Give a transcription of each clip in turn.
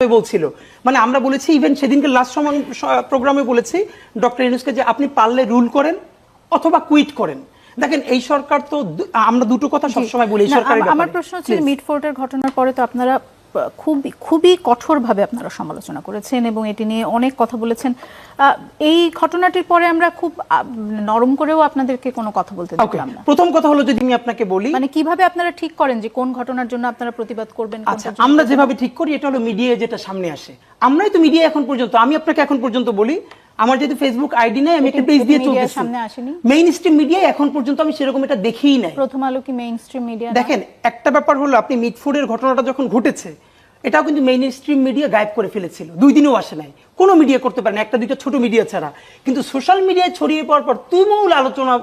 বলছিল, মানে আমরা বলেছি ইভেন সেদিনকে লাস্ট প্রোগ্রামে বলেছি ডক্টর ইউনূসকে যে আপনি পারলে রুল করেন অথবা কুইট করেন। দেখেন এই সরকার তো, আমরা দুটো কথা সবসময় বলি সরকারের ব্যাপারে। আমার প্রশ্ন হচ্ছে মিটফোর্টের ঘটনার পরে তো আপনারা খুবই কঠোরভাবে আপনারা সমালোচনা করেছেন এবং এটি নিয়ে অনেক কথা বলেছেন। এই ঘটনাটির পরে আমরা খুব নরম করেও আপনাদেরকে কোনো কথা বলতে দেখলাম না। প্রথম কথা হলো যদি আমি আপনাকে বলি, মানে কিভাবে আপনারা ঠিক করেন যে কোন ঘটনার জন্য আপনারা প্রতিবাদ করবেন? আচ্ছা, আমরা যেভাবে ঠিক করি এটা হলো মিডিয়ায় যেটা সামনে আসে, আমরাই তো মিডিয়া এখন পর্যন্ত, আমি আপনাকে এখন পর্যন্ত বলি আমার যেহেতু ফেসবুক আইডি নাই, আমি একটা পেজ দিয়ে চলতেছি, সামনে আসেনি মেইন স্ট্রিম মিডিয়ায় এখন পর্যন্ত আমি সেরকম এটা দেখিই নাই। প্রথম আলো কি মেইন স্ট্রিম মিডিয়া? দেখেন একটা ব্যাপার হলো, আপনি মিটফোর্ডের ঘটনাটা যখন ঘটেছে এটাও কিন্তু মেইন স্ট্রিম মিডিয়া গায়েব করে ফেলেছিল, 2 দিনও আসে নাই, কোনো মিডিয়া করতে পারে না, একটা দুইটা ছোট মিডিয়া ছাড়া। কিন্তু সোশ্যাল মিডিয়ায় ছড়িয়ে পড়ার পর তুমুল আলোচনা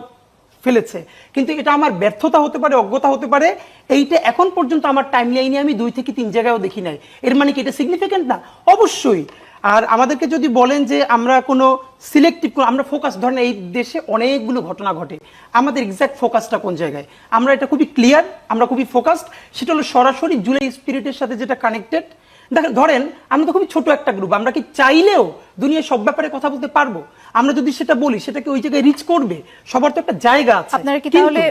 ফেলেছে। কিন্তু এটা আমার ব্যর্থতা হতে পারে, অজ্ঞতা হতে পারে, এইটা এখন পর্যন্ত আমার টাইমলাইনে আমি 2 থেকে 3 জায়গায়ও দেখি নাই। এর মানে কি এটা সিগনিফিকেন্ট না? অবশ্যই। আর আমাদেরকে যদি বলেন যে আমরা কোনো সিলেক্টিভ, আমরা ফোকাস, ধরেন এই দেশে অনেকগুলো ঘটনা ঘটে, আমাদের এক্সাক্ট ফোকাসটা কোন জায়গায়, আমরা এটা খুবই ক্লিয়ার, আমরা খুবই ফোকাসড, সেটা হলো সরাসরি জুলাই স্পিরিটের সাথে যেটা কানেক্টেড। দেখেন ধরেন আমরা তো খুবই ছোট একটা গ্রুপ, আমরা কি চাইলেও দুনিয়ার সব ব্যাপারে কথা বলতে পারবো? আমরা যদি সেটা বলি সেটাকে ওই জায়গায় রিচ করবে, সবার তো একটা জায়গা আছে। আপনারা কি তাহলে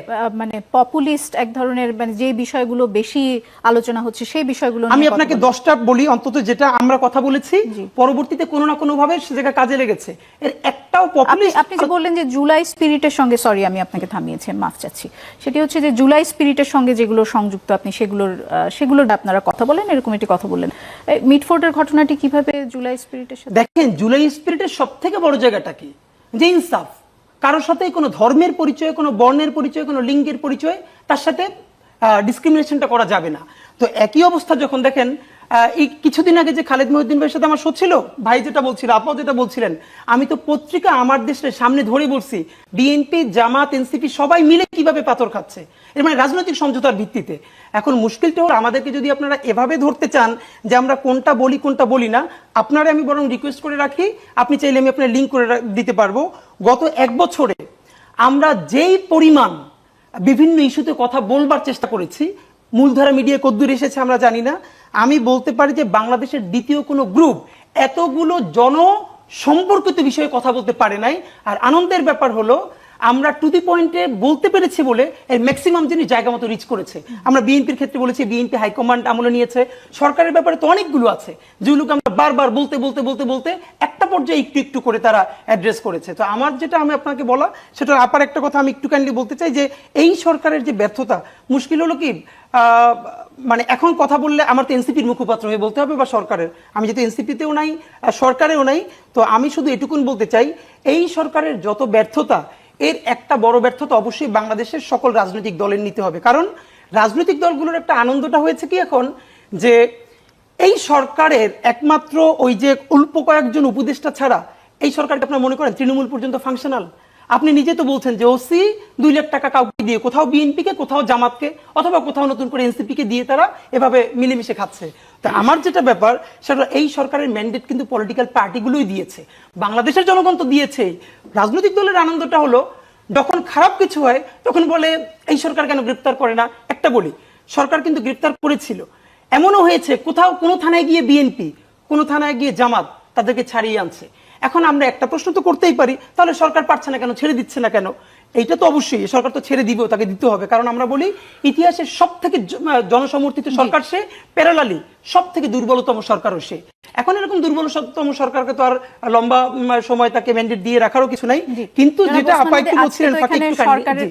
মানে পপুলিস্ট এক ধরনের, মানে যে বিষয়গুলো বেশি আলোচনা হচ্ছে সেই বিষয়গুলো? আমি আপনাকে 10টা বলি অন্তত যেটা আমরা কথা বলেছি, পরবর্তীতে কোনো না কোনো ভাবে সে জায়গা কাজে লেগেছে, এর একটাও পপুলিস্ট। আপনি যে বললেন যে জুলাই স্পিরিটের সঙ্গে, সরি আমি আপনাকে থামিয়েছি, মাফ চাচ্ছি, সেটি হচ্ছে যে জুলাই স্পিরিটের সঙ্গে যেগুলো সংযুক্ত আপনি সেগুলোর আপনারা কথা বলেন, এরকম একটি কথা বললেন। মিটফোর্টের ঘটনাটি কিভাবে জুলাই স্পিরিটের সাথে? দেখেন জুলাই স্পিরিটের সবথেকে বড় জায়গাটা কি, যে ইনসাফ। কারোর সাথে কোনো ধর্মের পরিচয়, কোনো বর্ণের পরিচয়, কোনো লিঙ্গের পরিচয়, তার সাথে ডিসক্রিমিনেশনটা করা যাবে না। তো একই অবস্থা যখন দেখেন এই কিছুদিন আগে যে খালেদ মহিউদ্দিন ভাইয়ের সাথে আমার শো ছিল, ভাই যেটা বলছিল, আপনাও যেটা বলছিলেন, আমি তো পত্রিকা আমার দেশের সামনে ধরে বলছি বিএনপি, জামাত, এনসিপি সবাই মিলে কিভাবে পাথর খাচ্ছে, এর মানে রাজনৈতিক সমঝোতার ভিত্তিতে। এখন মুশকিলটা হলো আমাদেরকে যদি আপনারা এভাবে ধরতে চান যে আমরা কোনটা বলি কোনটা বলি না, আপনারা আমি বরং রিকোয়েস্ট করে রাখি, আপনি চাইলে আমি আপনার লিঙ্ক করে দিতে পারবো। গত 1 বছরে আমরা যেই পরিমাণ বিভিন্ন ইস্যুতে কথা বলবার চেষ্টা করেছি, মূলধারা মিডিয়া কদ্দূর এসেছে আমরা জানি না, আমি বলতে পারি যে বাংলাদেশের দ্বিতীয় কোনো গ্রুপ এতগুলো জনসম্পর্কিত বিষয়ে কথা বলতে পারে নাই। আর আনন্দের ব্যাপার হলো আমরা টু দি পয়েন্টে বলতে পেরেছি বলে এর ম্যাক্সিমাম জিনিস জায়গা মতো রিচ করেছে। আমরা বিএনপির ক্ষেত্রে বলেছি, বিএনপি হাইকমান্ড আমলে নিয়েছে, সরকারের ব্যাপারে তো অনেকগুলো আছে যেগুলোকে আমরা বারবার বলতে বলতে বলতে বলতে একটা পর্যায়ে একটু একটু করে তারা অ্যাড্রেস করেছে। তো আমার যেটা আমি আপনাকে বলা, সেটা আপার একটা কথা আমি একটু কাইন্ডলি বলতে চাই যে এই সরকারের যে ব্যর্থতা, মুশকিল হলো কি, মানে এখন কথা বললে আমার তো এনসিপির মুখপাত্র হয়ে বলতে হবে বা সরকারের, আমি যেহেতু এনসিপিতেও নাই সরকারেও নাই, তো আমি শুধু এটুকুন বলতে চাই এই সরকারের যত ব্যর্থতা, এর একটা বড় ব্যর্থতা অবশ্যই বাংলাদেশের সকল রাজনৈতিক দলের নিতে হবে। কারণ রাজনৈতিক দলগুলোর একটা আনন্দটা হয়েছে কি এখন, যে এই সরকারের একমাত্র ওই যে অল্প কয়েকজন উপদেষ্টা ছাড়া এই সরকারকে আপনারা মনে করেন তৃণমূল পর্যন্ত ফাংশনাল? আপনি নিজে তো বলছেন যে ওসি 2 লাখ টাকা কাউকে দিয়ে, কোথাও বিএনপিকে, কোথাও জামাতকে, অথবা কোথাও নতুন করে এনসিপিকে দিয়ে তারা এভাবে মিলেমিশে খাচ্ছে। তা আমার যেটা ব্যাপার সেটা, এই সরকারের ম্যান্ডেট কিন্তু পলিটিক্যাল পার্টিগুলোই দিয়েছে, বাংলাদেশের জনগণ তো দিয়েছে। রাজনৈতিক দলের আনন্দটা হলো যখন খারাপ কিছু হয় তখন বলে এই সরকার কেন গ্রেপ্তার করে না। একটা বলি, সরকার কিন্তু গ্রেপ্তার করেছিল, এমনও হয়েছে কোথাও কোনো থানায় গিয়ে বিএনপি, কোনো থানায় গিয়ে জামাত তাদেরকে ছাড়িয়ে আনছে। এখন আমরা একটা প্রশ্ন তো করতেই পারি, তাহলে সরকার পারছে না কেন, ছেড়ে দিচ্ছে না কেন? এইটা তো অবশ্যই সরকার তো ছেড়ে দিবেও, তাকে দিতে হবে। কারণ আমরা বলি ইতিহাসের সব থেকে জনসমর্থিত সরকার সে, প্যারালালি সব থেকে দুর্বলতম সরকারও সে। এখন এরকম দুর্বলতম সরকারকে তো আর লম্বা সময় তাকে ম্যান্ডেট দিয়ে রাখারও কিছু নাই। কিন্তু যেটা আপা একটু বলছিলেন,